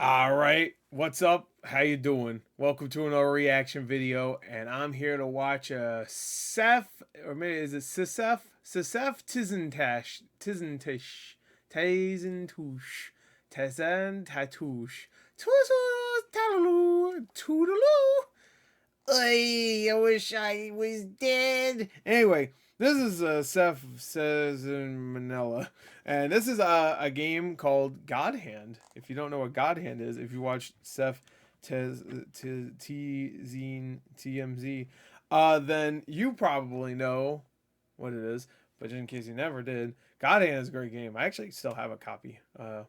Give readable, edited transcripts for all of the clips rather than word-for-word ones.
All right, what's up? How you doing? Welcome to another reaction video, and I'm here to watch Seth, or maybe is it SsethTzeentach, Tezentatush, Toodaloo. I wish I was dead. Anyway, this is Seth says in Manila, and this is a game called God Hand. If you don't know what God Hand is, if you watch Seth TMZ, then you probably know what it is. But just in case you never did, God Hand is a great game. I actually still have a copy. I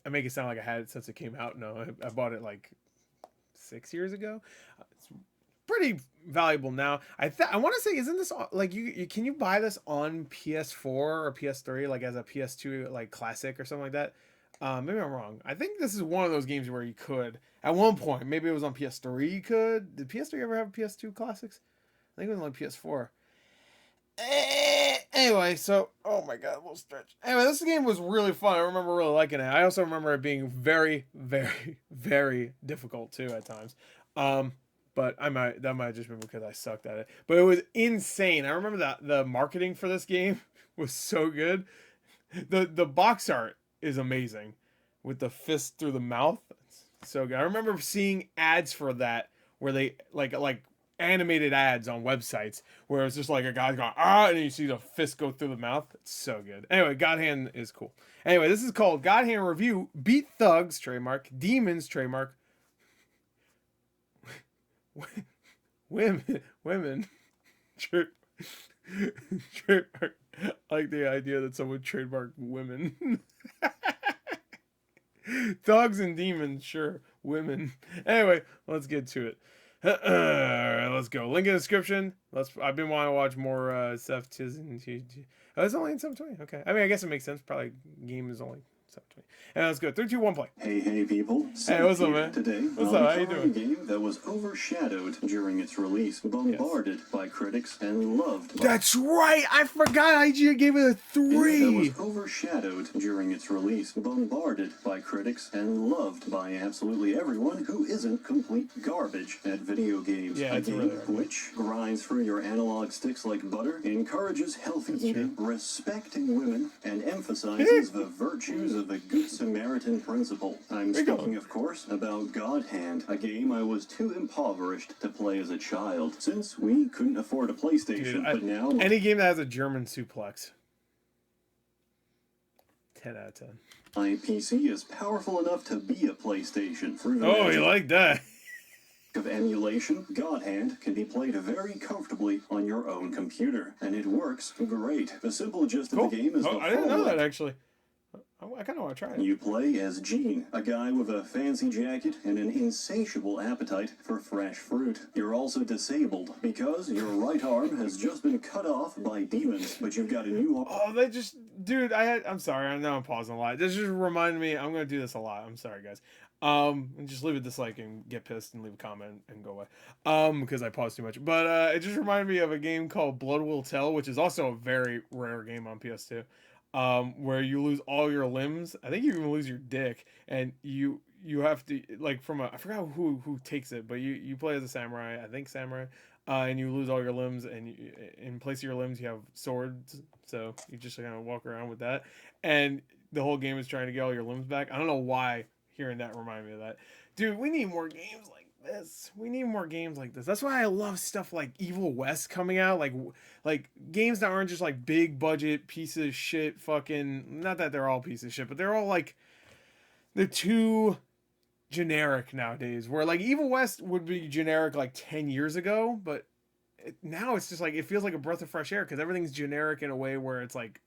make it sound like I had it since it came out. No, I bought it like 6 years ago. It's pretty valuable now. I want to say, isn't this like you can you buy this on PS4 or PS3 like as a PS2 like classic or something like that? Maybe I'm wrong. I think this is one of those games where you could at one point. Maybe it was on PS3. You could. Did PS3 ever have PS2 classics? I think it was on PS4. Anyway, so oh my god, a little stretch. Anyway, this game was really fun. I remember really liking it. I also remember it being very, very, very difficult too at times. But that might have just been because I sucked at it. But it was insane. I remember that the marketing for this game was so good. The box art is amazing with the fist through the mouth. It's so good. I remember seeing ads for that where they like animated ads on websites where it's just like a guy's going and you see the fist go through the mouth. It's so good. Anyway, God Hand is cool. Anyway, this is called God Hand Review. Beat Thugs trademark, Demons trademark. women trademark. I like the idea that someone trademarked women. Thugs and demons, sure. Women. Anyway, let's get to it. Alright, let's go. Link in the description. I've been wanting to watch more Seth Tizen. Oh, it's only in 720. Okay. I mean, I guess it makes sense. Probably game is only 720. And let's go. 3, 2, 1, play. Hey people. Hey, what's up, man? Today, what's up? How you doing? A game that was overshadowed during its release, bombarded by critics, and loved. That's right. I forgot IGN gave it a 3. That was overshadowed during its release, bombarded by critics, and loved by absolutely everyone who isn't complete garbage at video games. Yeah, a game really which grinds through your analog sticks like butter, encourages healthy eating, respecting women, and emphasizes the virtues of the Good Samaritan principle. I'm speaking, of course, about God Hand, a game I was too impoverished to play as a child, since we couldn't afford a PlayStation. Dude, but now any game that has a German suplex, 10 out of 10. my PC is powerful enough to be a PlayStation. Oh, you like that? Of emulation, God Hand can be played very comfortably on your own computer, and it works great. The simple gist of the game is I didn't know that actually. I kind of want to try it. You play as Gene, a guy with a fancy jacket and an insatiable appetite for fresh fruit. You're also disabled because your right arm has just been cut off by demons, but you've got a new arm. Oh, they just, dude, I'm sorry. I know I'm pausing a lot. This just reminded me. I'm gonna do this a lot. I'm sorry, guys. And just leave a dislike and get pissed and leave a comment and go away. Because I paused too much. But it just reminded me of a game called Blood Will Tell, which is also a very rare game on PS2. Where you lose all your limbs. I think you even lose your dick, and you have to, like, I forgot who takes it, but you play as a samurai. I think samurai, and you lose all your limbs, and in place of your limbs you have swords. So you just kind of walk around with that, and the whole game is trying to get all your limbs back. I don't know why hearing that reminded me of that. Dude, we need more games like this. We need more games like this. That's why I love stuff like Evil West coming out, like games that aren't just like big budget pieces of shit fucking, not that they're all pieces of shit, but they're all like, they're too generic nowadays, where like Evil West would be generic like 10 years ago, but now it's just like, it feels like a breath of fresh air because everything's generic in a way where it's like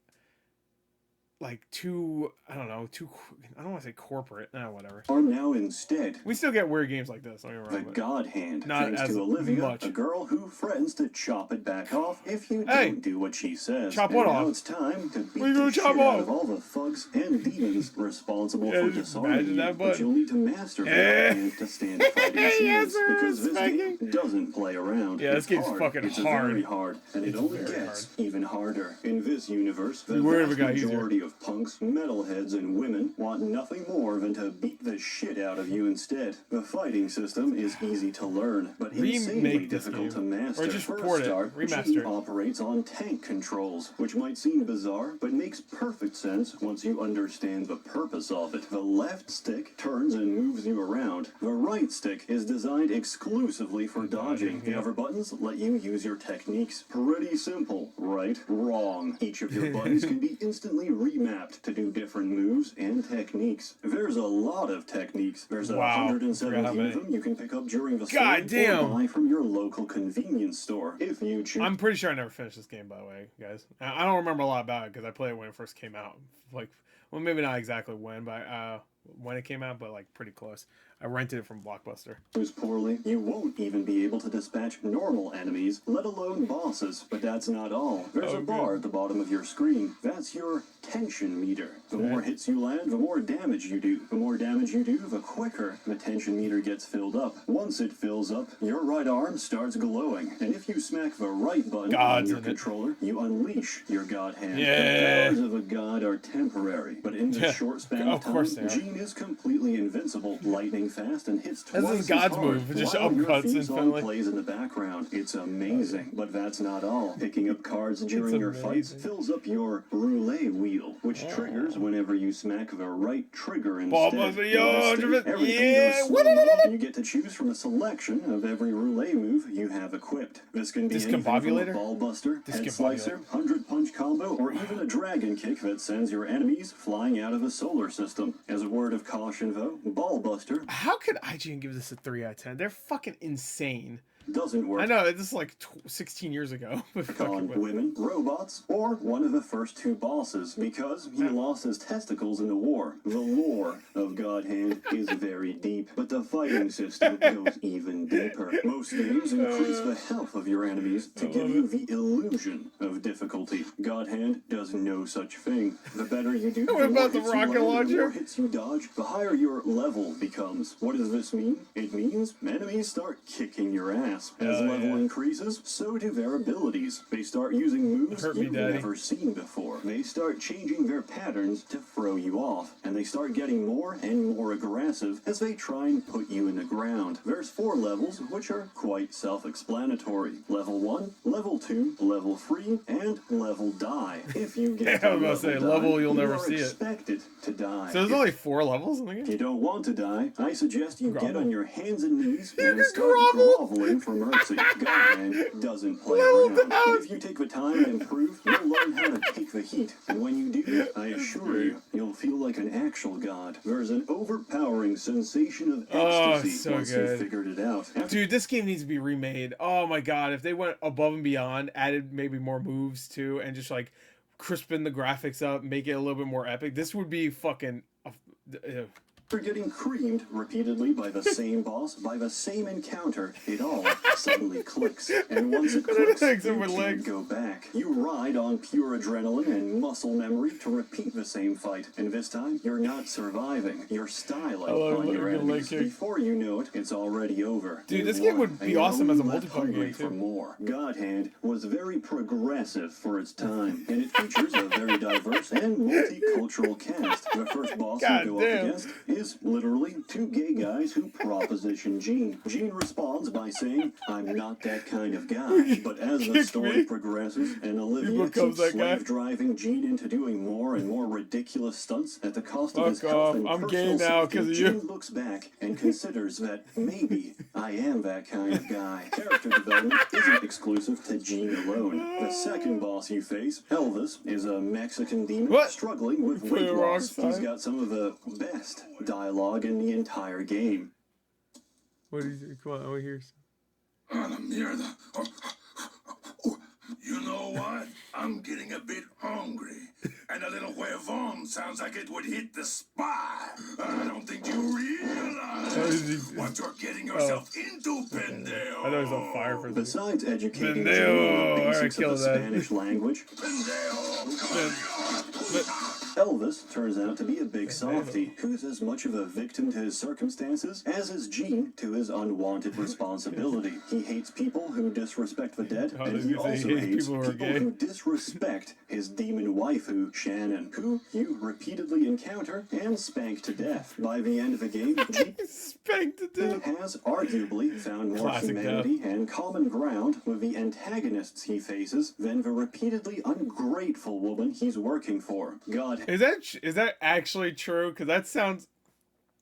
too, I don't know, I don't want to say corporate, whatever. Or now instead, we still get weird games like this. The God Hand, not thanks as to Olivia, much. A girl who threatens to chop it back off if you don't do what she says. Chop and what now off? It's time to beat you the chop shit off? out of all the thugs and demons responsible for disarming you. That, but you'll need to master God Hand to stand fighting yes, sir, because this game doesn't play around. Yeah, this game's fucking it's hard. Very hard, and it only gets even harder. In this universe, the Beware of vast a guy majority of of punks, metalheads, and women want nothing more than to beat the shit out of you instead. The fighting system is easy to learn, but insanely difficult to master. Or just For a port it, start, remaster G it. operates on tank controls, which might seem bizarre, but makes perfect sense once you understand the purpose of it. The left stick turns and moves you around. The right stick is designed exclusively for dodging. The other buttons let you use your techniques. Pretty simple, right? Wrong. Each of your buttons can be instantly remapped to do different moves and techniques. There's a lot of techniques. There's 117 of them you can pick up during the story or buy from your local convenience store if you choose. I'm pretty sure I never finished this game, by the way, guys. I don't remember a lot about it because I played it when it first came out. Like, well, maybe not exactly when, but when it came out, but like pretty close. I rented it from Blockbuster. Use poorly, you won't even be able to dispatch normal enemies, let alone bosses. But that's not all. There's a bar at the bottom of your screen. That's your tension meter. The more hits you land, the more damage you do. The more damage you do, the quicker the tension meter gets filled up. Once it fills up, your right arm starts glowing. And if you smack the right button on your controller, you unleash your god hand. The powers of a god are temporary, but in this short span of time, Gene is completely invincible. Lightning fast and hits twice as God's move. It just upcuts instantly. Plays in the background. It's amazing, but that's not all. Picking up cards during your fights fills up your roulette wheel, which triggers whenever you smack the right trigger instead. You get to choose from a selection of every roulette move you have equipped. This can be anything from a ball buster, head slicer, 100-punch combo, or even a dragon kick that sends your enemies flying out of the solar system. As a word of caution, though, ball buster. How could IGN give this a 3 out of 10? They're fucking insane. Doesn't work. I know, this is like 16 years ago. On women, robots, or one of the first two bosses, because he lost his testicles in the war. The lore of God Hand is very deep, but the fighting system goes even deeper. Most games increase the health of your enemies to give you the illusion of difficulty. God Hand does no such thing. The better you do, what about the rocket launcher? The more hits you dodge, the higher your level becomes. What does this mean? It means enemies start kicking your ass. As level increases, so do their abilities. They start using moves you've never seen before. They start changing their patterns to throw you off, and they start getting more and more aggressive as they try and put you in the ground. There's 4 levels, which are quite self-explanatory. Level 1, Level 2, Level 3, and Level Die. If you get I was about to say, level you'll never see it. Expected to die. So there's only 4 levels in the game? If you don't want to die, I suggest you get on your hands and knees and start groveling for mercy. God doesn't play around. But if you take the time and improve, you'll learn how to take the heat. And when you do, I assure you, you'll feel like an actual god. There's an overpowering sensation of ecstasy once you've figured it out. Dude, this game needs to be remade. Oh my god, if they went above and beyond, added maybe more moves too, and just like crispin the graphics up, make it a little bit more epic, this would be fucking... After getting creamed repeatedly by the same boss, by the same encounter, it all suddenly clicks. And once it clicks, you can't go back. You ride on pure adrenaline and muscle memory to repeat the same fight. And this time, you're not surviving. You're styling on your enemies. Before you know it, it's already over. Dude, this game would be awesome as a multiplayer game, too. For more. God Hand was very progressive for its time, and it features a very diverse and multicultural cast. The first boss you go up against is literally 2 gay guys who proposition Gene. Gene responds by saying, "I'm not that kind of guy." But as the story progresses and Olivia keeps slave-driving Gene into doing more and more ridiculous stunts at the cost of his health and personal safety, Gene looks back and considers that maybe I am that kind of guy. Character development isn't exclusive to Gene alone. The second boss you face, Elvis, is a Mexican demon struggling with weight loss. He's got some of the best dialogue in the entire game. What is it? Come on, I want to hear mierda. You know what? I'm getting a bit hungry. And a little huevon sounds like it would hit the spot. I don't think you realize what you're getting yourself into, pendejo. I know he's on fire for this. Besides educating the basics of the Spanish language, pendejo. Elvis turns out to be a big softy who's as much of a victim to his circumstances as is Gene to his unwanted responsibility. He hates people who disrespect the dead, and he also hates people who disrespect his demon waifu, Shannon, who you repeatedly encounter and spank to death. By the end of the game, Gene spanked to death. Has arguably found more Classic humanity and common ground with the antagonists he faces than the repeatedly ungrateful woman he's working for. God. Is that actually true? Because that sounds...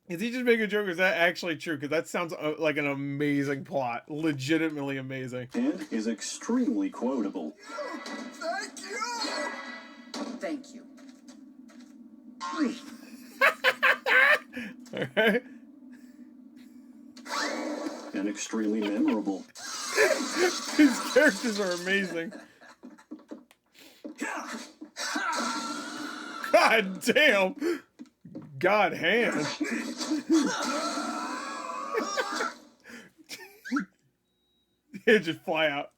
Is he just making a joke, or is that actually true? Because that sounds like an amazing plot. Legitimately amazing. And is extremely quotable. Thank you! Thank you. Alright. And extremely memorable. His characters are amazing. God damn! God hand. He'd just fly out.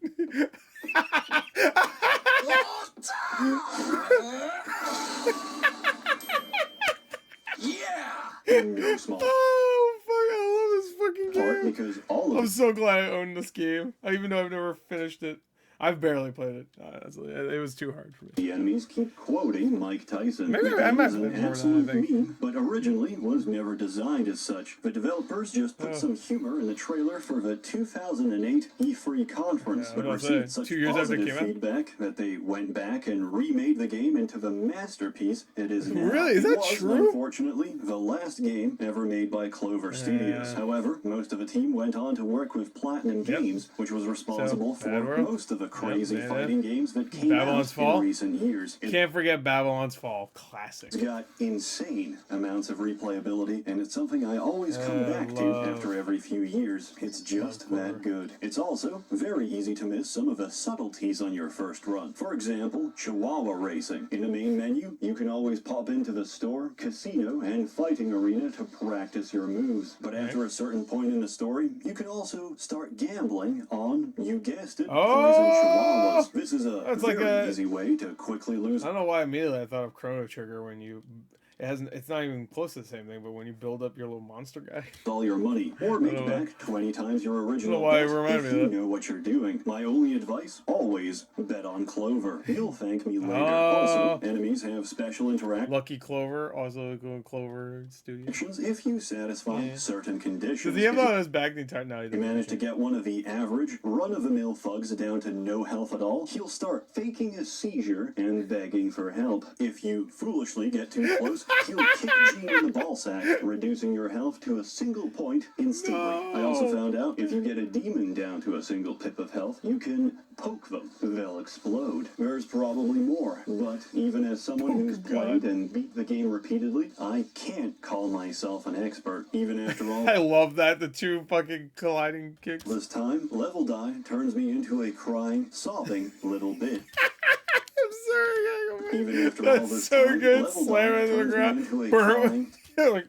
In no small Oh fuck! I love this fucking part game. because all of I'm so glad I owned this game. Even though I've never finished it. I've barely played it. Honestly, it was too hard for me. the enemies keep quoting Mike Tyson. Maybe The I game might is an play more than I absolute think. meme, but originally was never designed as such. The developers just put some humor in the trailer for the 2008 E3 conference, Yeah, I but was gonna received say, such 2 years after it positive came out. feedback that they went back and remade the game into the masterpiece it is now. Really? Is It that was, true? unfortunately, the last game ever made by Clover Studios. However, most of the team went on to work with Platinum Yep. Games, which was responsible Bad for World. most of the crazy Yep, fighting games that came Babylon's out Fall. in recent years. Can't forget Babylon's Fall. Classic. It's got insane amounts of replayability, and it's something I always come back to love- after every few years. It's just Clover. that good. It's also very easy to miss some of the subtleties on your first run. For example, Chihuahua racing. In the main menu, you can always pop into the store, casino, and fighting arena to practice your moves. But after a certain point in the story, you can also start gambling on, you guessed it, poison chihuahuas. This is a That's very like a- easy way to quickly lose I don't know why immediately I thought of Chrono Trigger when you... It's not even close to the same thing, but when you build up your little monster guy. all your money, or make know. back 20 times your original why it bet reminded if me you of that. know what you're doing. My only advice, always bet on Clover. You'll thank me later. Oh. Also, enemies have special interactions Lucky Clover, also going Clover Studio. if you satisfy certain conditions. Does he have that on his back the entire night? You manage to get one of the average, run-of-the-mill thugs down to no health at all, he'll start faking a seizure and begging for help. If you foolishly get too close, he'll kick Gene in the ballsack, reducing your health to a single point instantly. I also found out if you get a demon down to a single pip of health, you can poke them. They'll explode. There's probably more, but even as someone who's played and beat the game repeatedly, I can't call myself an expert, even after all I love that, the two fucking colliding kicks. this time, level die turns me into a crying, sobbing little bitch. I'm sorry. Even after all That's this so time, good. level Slam die into the turns me ground. into a Burn. crying, Like,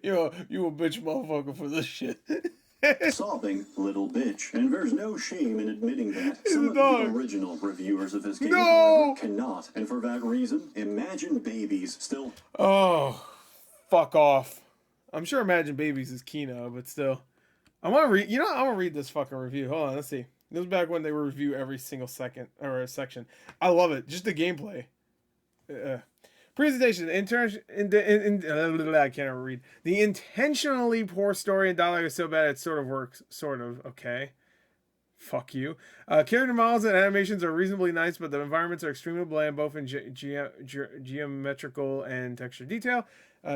you a bitch motherfucker for this shit. sobbing little bitch. And there's no shame in admitting that. He's Some a of dog. the original reviewers of this game, No! however, cannot. And for that reason, Imagine Babies still Oh, fuck off. I'm sure Imagine Babies is Kino, but still. I want to read, I want to read this fucking review. Hold on, let's see. This was back when they review every single second, or section. I love it. Just the gameplay. Presentation. I can't ever read. The intentionally poor story and dialogue is so bad it sort of works. Sort of. Okay. Fuck you. Character models and animations are reasonably nice, but the environments are extremely bland, both in geometrical and texture detail.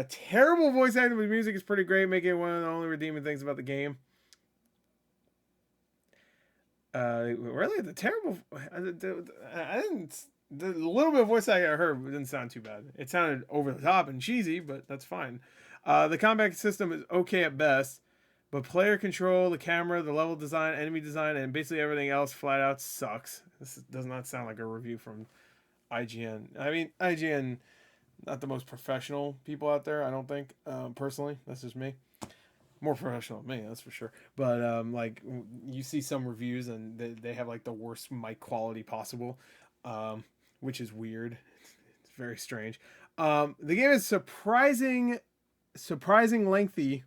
Terrible voice acting, but music is pretty great, making it one of the only redeeming things about the game. Really, the terrible. I didn't. The little bit of voice acting I heard didn't sound too bad. It sounded over the top and cheesy, but that's fine. The combat system is okay at best. But player control, the camera, the level design, enemy design, and basically everything else flat out sucks. This does not sound like a review from IGN. I mean, IGN, not the most professional people out there, I don't think. Personally, that's just me. More professional than me, that's for sure. But like, you see some reviews and they have like the worst mic quality possible, which is weird. It's very strange. The game is surprising lengthy.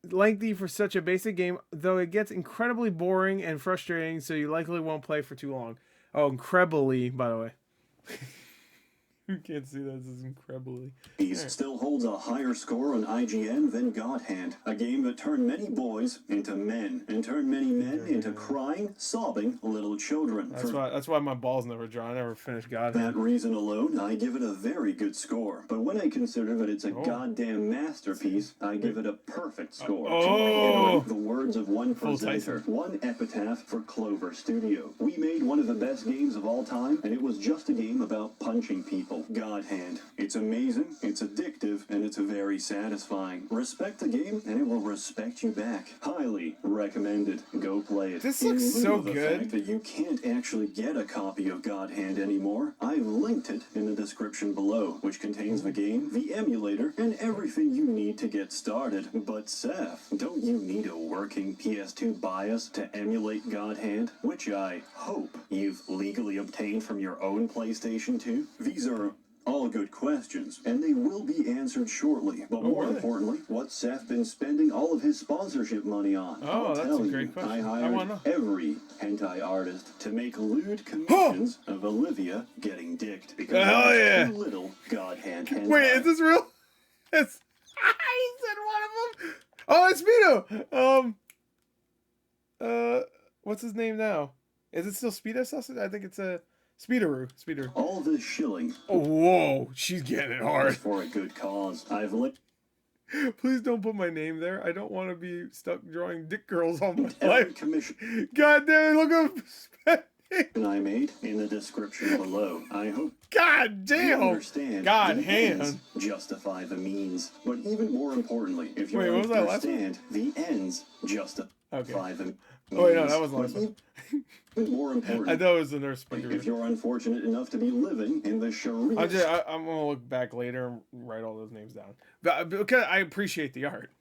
Lengthy for such a basic game, though it gets incredibly boring and frustrating, so you likely won't play for too long. Oh, incredibly, by the way. You can't see that. This is incredibly. He still holds a higher score on IGN than God Hand, a game that turned many boys into men and turned many men into crying, sobbing little children. That's why my balls never dry. I never finished God Hand. For that reason alone, I give it a very good score. But when I consider that it's a goddamn masterpiece, I give it a perfect score. To reiterate the words of one presenter, one epitaph for Clover Studio. We made one of the best games of all time, and it was just a game about punching people. God Hand. It's amazing, it's addictive, and it's very satisfying. Respect the game, and it will respect you back. Highly recommended. Go play it. This looks so The good. fact that you can't actually get a copy of God Hand anymore, I've linked it in the description below, which contains the game, the emulator, and everything you need to get started. But Seth, don't you need a working PS2 BIOS to emulate God Hand, which I hope you've legally obtained from your own PlayStation 2? These are all good questions, and they will be answered shortly. But more importantly, what's Seth been spending all of his sponsorship money on? Oh, that's a great question. I I wanna hired know. every hentai artist to make lewd commissions of Olivia getting dicked because there's too little God Hand hentai. Wait, is this real? It's he said one of them. Oh, it's Speedo. What's his name now? Is it still Speedo Sausage? I think it's a Speederoo. All this shilling Oh, whoa, she's getting it is hard. for a good cause. I've linked Please don't put my name there. I don't want to be stuck drawing dick girls all my every life. commission God damn it, look at I made in the description below. I hope God you damn. understand God the hand. ends justify the means. But even more importantly, if you Wait, what was that last one? understand the ends justify the means. Oh, wait, no, that was the last But one. even more importantly, I thought it was the nurse speaker. if you're unfortunate enough to be living in the Sharia I'm gonna look back later and write all those names down. But because I appreciate the art.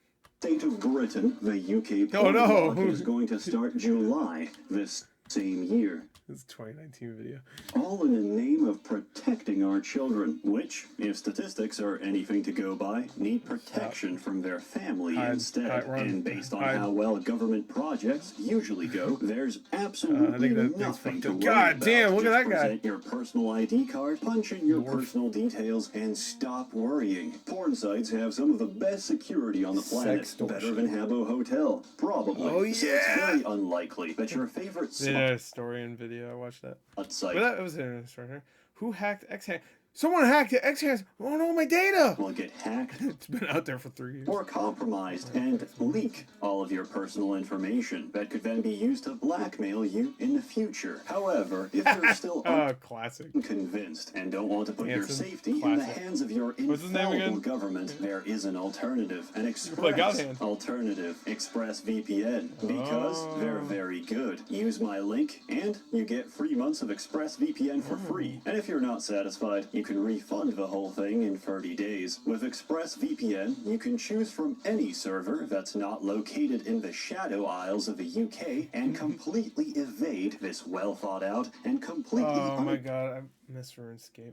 state of Britain, the UK Oh, no. law is going to start July this same year. This 2019 video. All in the name of protecting our children, which, if statistics are anything to go by, need protection from their family instead. Run. And based on Hide. how well government projects usually go, there's absolutely thing's nothing fucked to up. worry God about. damn, look at Just that guy. present your personal ID card, punch in your personal details, and stop worrying. Porn sites have some of the best security on the planet. Sextortion. Better than Habbo Hotel. Probably. Oh, So it's very unlikely that your favorite Yeah, story and video. I watched that. site But that was an story here. Who hacked X-Hand? Someone hacked X-Hands. Oh no, my data. will get hacked It's been out there for 3 years. or compromised and leak all of your personal information that could then be used to blackmail you in the future. However, if you're still Classic. unconvinced and don't want to put your Handsome. safety in the Classic. hands of your What's his name infallible again? government, there is an alternative. An play God express Hand. alternative, ExpressVPN, because they're very good. Use my link and you get 3 months of ExpressVPN for free. And if you're not satisfied, you can refund the whole thing in 30 days. With ExpressVPN, you can choose from any server that's not located in the shadow isles of the UK and completely evade this well thought out and completely Oh my god, I miss RuneScape.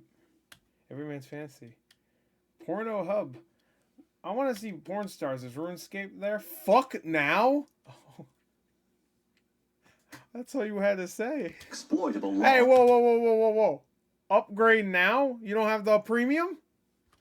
Every man's fantasy. Porno Hub. I want to see porn stars. Is RuneScape there? Fuck now? Oh. That's all you had to say. exploitable law. Hey, whoa. Upgrade now? You don't have the premium?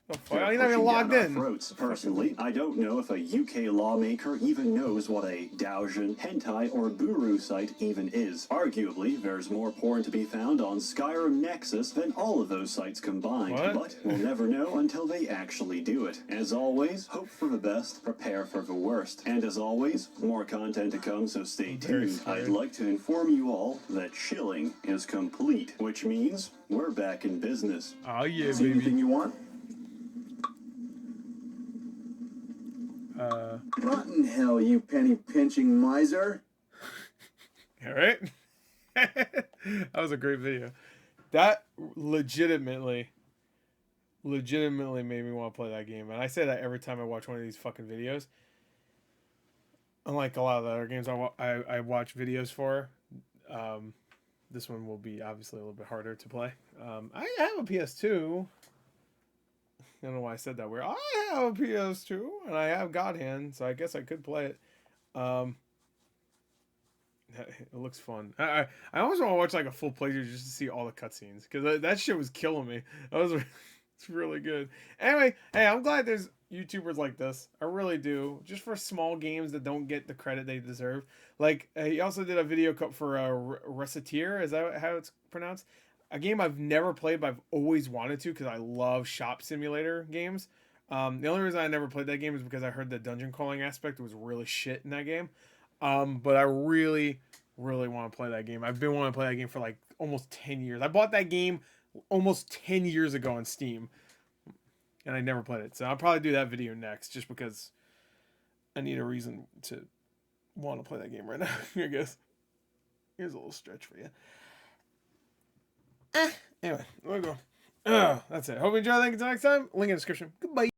The fuck? They're You're not even pushing logged down our in. throats. Personally, I don't know if a UK lawmaker even knows what a Daojian, hentai, or guru site even is. Arguably, there's more porn to be found on Skyrim Nexus than all of those sites combined. What? But we'll never know until they actually do it. As always, hope for the best, prepare for the worst. And as always, more content to come, so stay Very tuned. scared. I'd like to inform you all that shilling is complete, which means we're back in business. Oh yeah, See anything baby. you want? Rotten hell, you penny-pinching miser. All right. That was a great video. That legitimately made me want to play that game. And I say that every time I watch one of these fucking videos. Unlike a lot of the other games I watch videos for, this one will be obviously a little bit harder to play. I have a PS2. I don't know why I said that weird. I have a PS2 and I have God Hand, so I guess I could play it. It looks fun. I always want to watch like a full playthrough just to see all the cutscenes because that shit was killing me. It's really good. Anyway, hey, I'm glad there's YouTubers like this. I really do. Just for small games that don't get the credit they deserve. Like he also did a video cut for Reciteer. Is that how it's pronounced? A game I've never played, but I've always wanted to because I love shop simulator games. The only reason I never played that game is because I heard the dungeon crawling aspect was really shit in that game. But I really, really want to play that game. I've been wanting to play that game for like almost 10 years. I bought that game almost 10 years ago on Steam. And I never played it. So I'll probably do that video next just because I need a reason to want to play that game right now, I guess. Here's a little stretch for you. Anyway, there we go. That's it. Hope you enjoyed. Thank you. Until next time. Link in the description. Goodbye.